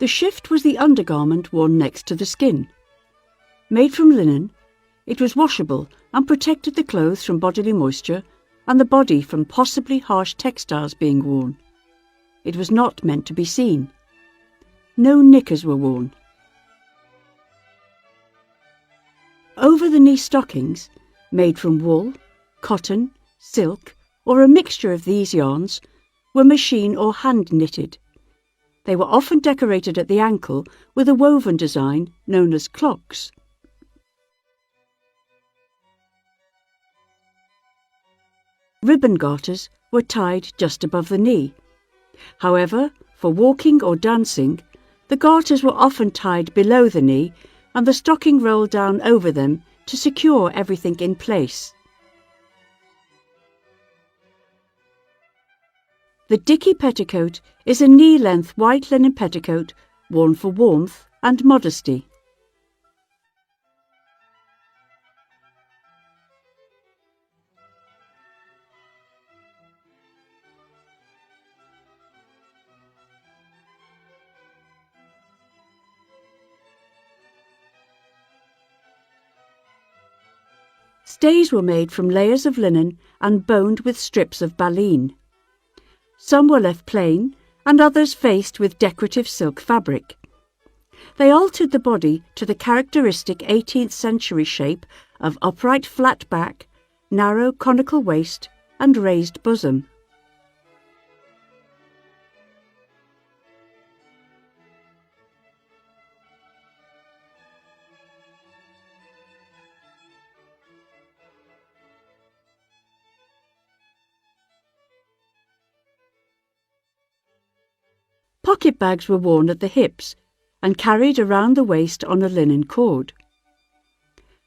The shift was the undergarment worn next to the skin. Made from linen, it was washable and protected the clothes from bodily moisture and the body from possibly harsh textiles being worn. It was not meant to be seen. No knickers were worn. Over-the-knee stockings, made from wool, cotton, silk, or a mixture of these yarns, were machine or hand-knitted. They were often decorated at the ankle with a woven design known as clogs. Ribbon garters were tied just above the knee. However, for walking or dancing, the garters were often tied below the knee and the stocking rolled down over them to secure everything in place. The dicky petticoat is a knee-length white linen petticoat worn for warmth and modesty. Stays were made from layers of linen and boned with strips of baleen. Some were left plain and others faced with decorative silk fabric. They altered the body to the characteristic 18th century shape of upright flat back, narrow conical waist and raised bosom. Pocket bags were worn at the hips and carried around the waist on a linen cord.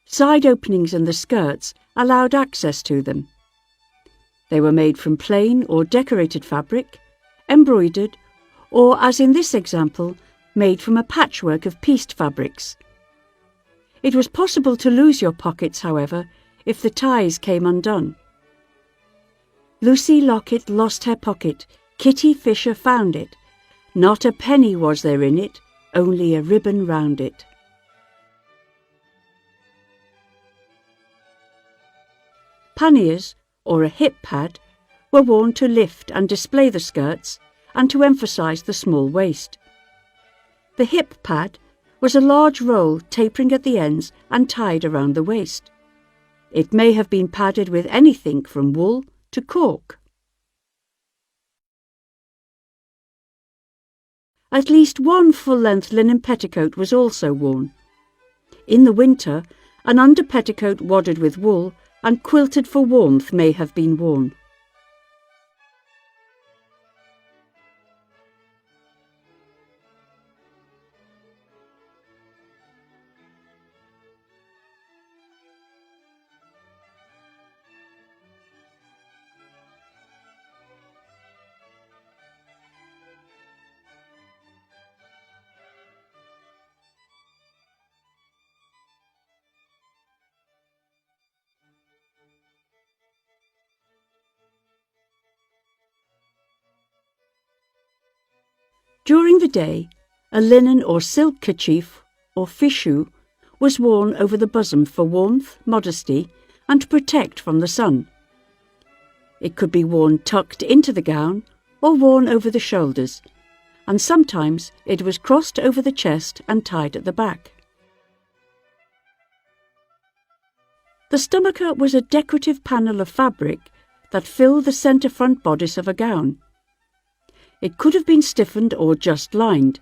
Side openings in the skirts allowed access to them. They were made from plain or decorated fabric, embroidered, or, as in this example, made from a patchwork of pieced fabrics. It was possible to lose your pockets, however, if the ties came undone. Lucy Lockett lost her pocket, Kitty Fisher found it. Not a penny was there in it, only a ribbon round it. Panniers, or a hip pad, were worn to lift and display the skirts and to emphasise the small waist. The hip pad was a large roll tapering at the ends and tied around the waist. It may have been padded with anything from wool to cork. At least one full-length linen petticoat was also worn. In the winter, an under petticoat wadded with wool and quilted for warmth may have been worn. During the day, a linen or silk kerchief, or fichu, was worn over the bosom for warmth, modesty, and to protect from the sun. It could be worn tucked into the gown or worn over the shoulders, and sometimes it was crossed over the chest and tied at the back. The stomacher was a decorative panel of fabric that filled the centre front bodice of a gown. It could have been stiffened or just lined,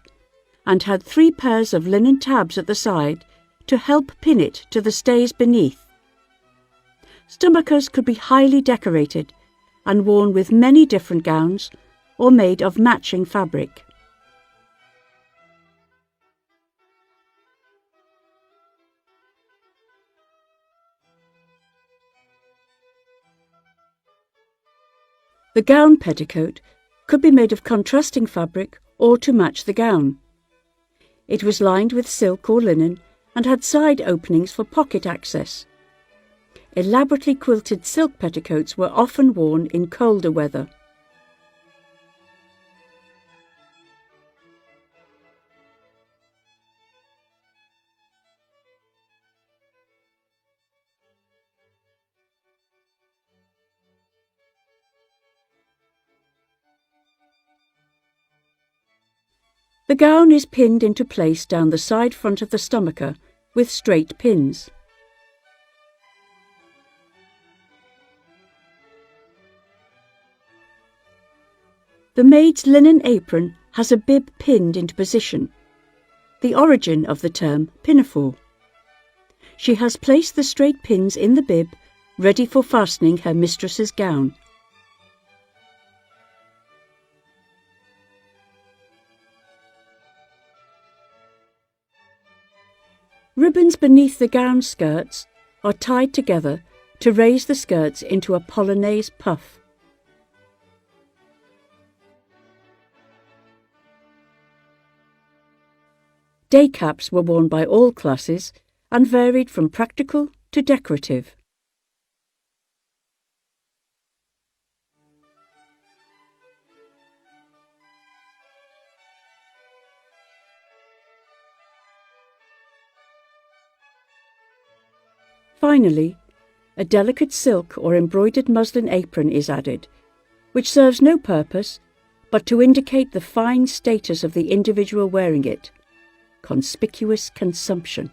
and had 3 pairs of linen tabs at the side to help pin it to the stays beneath. Stomachers could be highly decorated and worn with many different gowns or made of matching fabric. The gown petticoat could be made of contrasting fabric or to match the gown. It was lined with silk or linen and had side openings for pocket access. Elaborately quilted silk petticoats were often worn in colder weather. The gown is pinned into place down the side front of the stomacher with straight pins. The maid's linen apron has a bib pinned into position, the origin of the term pinafore. She has placed the straight pins in the bib, ready for fastening her mistress's gown. Ribbons beneath the gown skirts are tied together to raise the skirts into a polonaise puff. Day caps were worn by all classes and varied from practical to decorative. Finally, a delicate silk or embroidered muslin apron is added, which serves no purpose but to indicate the fine status of the individual wearing it. Conspicuous consumption.